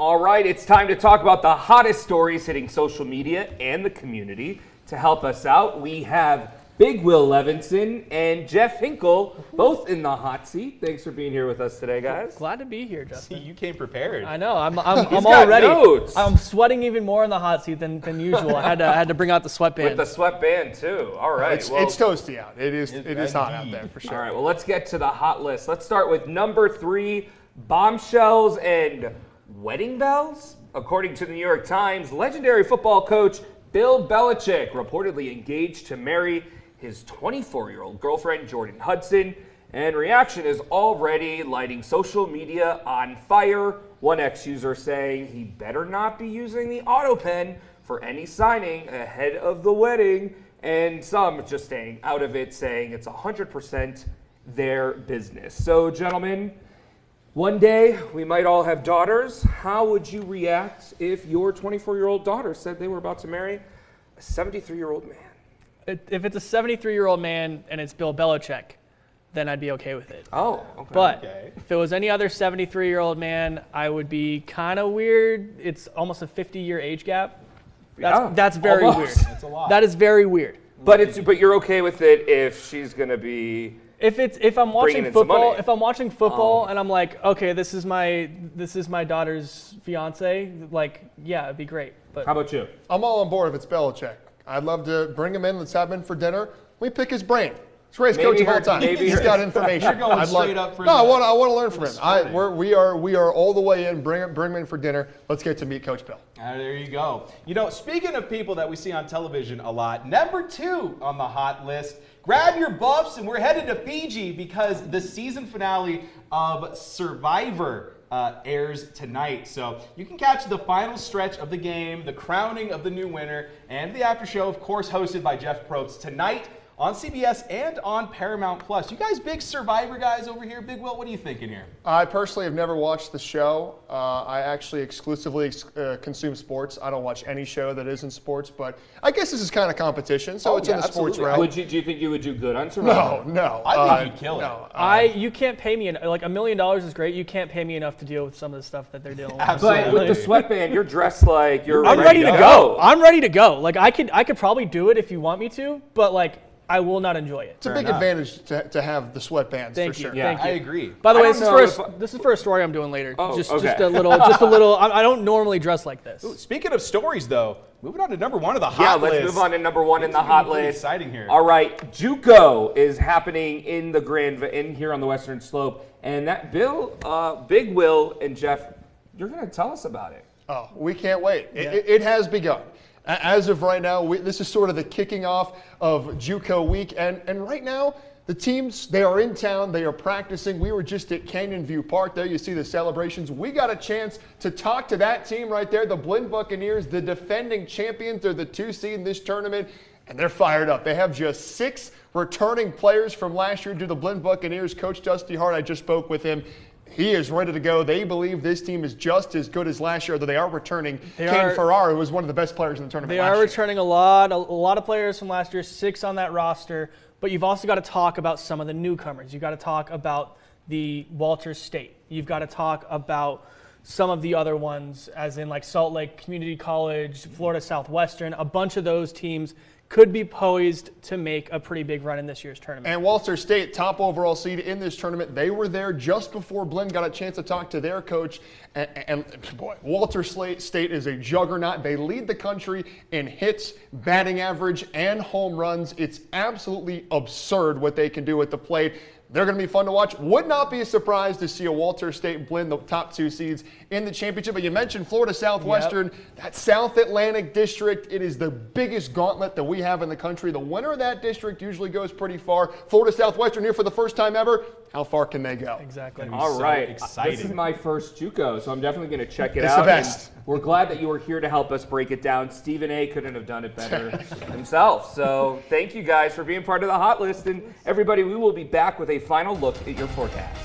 All right, it's time to talk about the hottest stories hitting social media and the community. To help us out, we have Big Will Levinson and Jeff Hinkle, both in the hot seat. Thanks for being here with us today, guys. Glad to be here, Justin. See, you came prepared. I know. I'm He's all got ready. notes. I'm sweating even more in the hot seat than usual. I had to bring out the sweatband. With the sweatband, too. All right. It's toasty out. It is hot out there, for sure. All right, well, let's get to the hot list. Let's start with number 3, bombshells and wedding bells. According to the New York Times, legendary football coach Bill Belichick reportedly engaged to marry his 24-year-old girlfriend, Jordan Hudson, and reaction is already lighting social media on fire. One ex-user saying he better not be using the auto pen for any signing ahead of the wedding, and some just staying out of it, saying it's 100% their business. So, gentlemen, one day we might all have daughters. How would you react if your 24-year-old daughter said they were about to marry a 73-year-old man? If it's a 73-year-old man and it's Bill Belichick, then I'd be okay with it. Oh, okay. But if it was any other 73-year-old man, I would be kind of weird. It's almost a 50-year age gap. That's very weird. That's a lot. That is very weird. But you're okay with it if she's gonna be. If I'm watching in some money. football, and I'm like, okay, this is my daughter's fiance, like, yeah, it'd be great. But How about you? I'm all on board if it's Belichick. I'd love to bring him in. Let's have him in for dinner. We pick his brain. He's the greatest coach of all time. He's got information. You're going straight up for No, I want to learn from him. We are all the way in. Bring him in for dinner. Let's get to meet Coach Bill. There you go. You know, speaking of people that we see on television a lot, number 2 on the hot list. Grab your buffs, and we're headed to Fiji because the season finale of Survivor airs tonight. So you can catch the final stretch of the game, the crowning of the new winner, and the after show, of course, hosted by Jeff Probst tonight on CBS and on Paramount Plus. You guys big Survivor guys over here? Big Will, what are you thinking here? I personally have never watched the show. I actually exclusively consume sports. I don't watch any show that isn't sports, but I guess this is kind of competition, so it's in the sports realm. Do you think you would do good on Survivor? No. I think you'd kill it. you can't pay me like $1 million is great. You can't pay me enough to deal with some of the stuff that they're dealing with. But with the sweatband, you're dressed like you're. I'm ready to go. I'm ready to go. Like I could probably do it if you want me to, but like I will not enjoy it. It's a big advantage to have the sweatbands for sure. Yeah, Thank you. I agree. By the way, this is for a story I'm doing later. Oh, just okay. a little. I don't normally dress like this. Ooh, speaking of stories, though, moving on to number 1 of the hot list. Yeah, let's move on to number 1 in the hot list. Exciting here. All right, JUCO is happening in here on the Western Slope, and that Big Will and Jeff, you're going to tell us about it. Oh, we can't wait. It has begun. As of right now, this is sort of the kicking off of JUCO week. And right now, the teams, they are in town. They are practicing. We were just at Canyon View Park. There you see the celebrations. We got a chance to talk to that team right there, the Blinn Buccaneers, the defending champions. They're the 2 seed in this tournament, and they're fired up. They have just 6 returning players from last year to the Blinn Buccaneers. Coach Dusty Hart, I just spoke with him. He is ready to go. They believe this team is just as good as last year, although they are returning. Kane Farrar, who was one of the best players in the tournament last year. They are returning a lot of players from last year, 6 on that roster. But you've also got to talk about some of the newcomers. You've got to talk about the Walters State. You've got to talk about some of the other ones, as in like Salt Lake Community College, Florida Southwestern. A bunch of those teams could be poised to make a pretty big run in this year's tournament. And Walter State, top overall seed in this tournament. They were there just before Blinn got a chance to talk to their coach. And boy, Walter State is a juggernaut. They lead the country in hits, batting average, and home runs. It's absolutely absurd what they can do at the plate. They're going to be fun to watch. Would not be a surprise to see a Walter State Blinn, the top 2 seeds in the championship. But you mentioned Florida Southwestern, that South Atlantic district. It is the biggest gauntlet that we have in the country. The winner of that district usually goes pretty far. Florida Southwestern here for the first time ever. How far can they go? Exactly. All right. Exciting. This is my first JUCO, so I'm definitely going to check it It's out. the best. And we're glad that you were here to help us break it down. Stephen A. couldn't have done it better himself. So thank you guys for being part of the hot list. And everybody, we will be back with a final look at your forecast.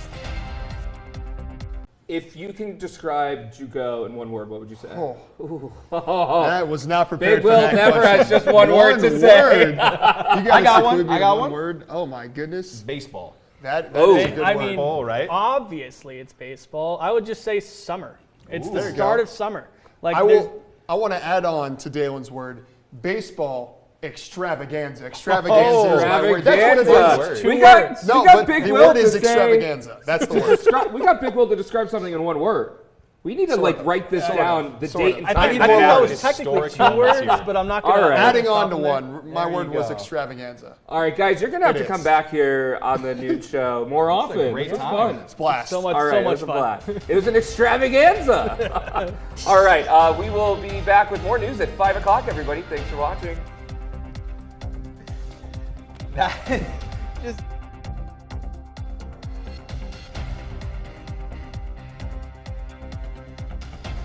If you can describe JUCO in one word, what would you say? That was not prepared Big for Will that never question. has just one word to say. You guys I got include one. me I in got one. word. Oh my goodness. Baseball. That is a good I word. mean, Ball, right? obviously it's baseball. I would just say summer. It's Ooh, the there you start go. of summer. Like I there's- want to add on to Dalen's word, baseball extravaganza. Extravaganza is my word. That's what it is. We got, No, we got but Big the Will word to is say- extravaganza. That's the word. We got Big Will to describe something in one word. We need to like write this down, the Sort date of. and I time. think I that know was it's technically historic 2 words, moments here. but I'm not going All to. right. Adding on to one, my There word you was go. extravaganza. All right, guys, you're gonna have It to is. come back here on the noon show more often. great This was time. fun. It's blast. So much, All right, so it much was a fun. blast. It was an extravaganza. All right, we will be back with more news at 5 o'clock, everybody. Thanks for watching. Just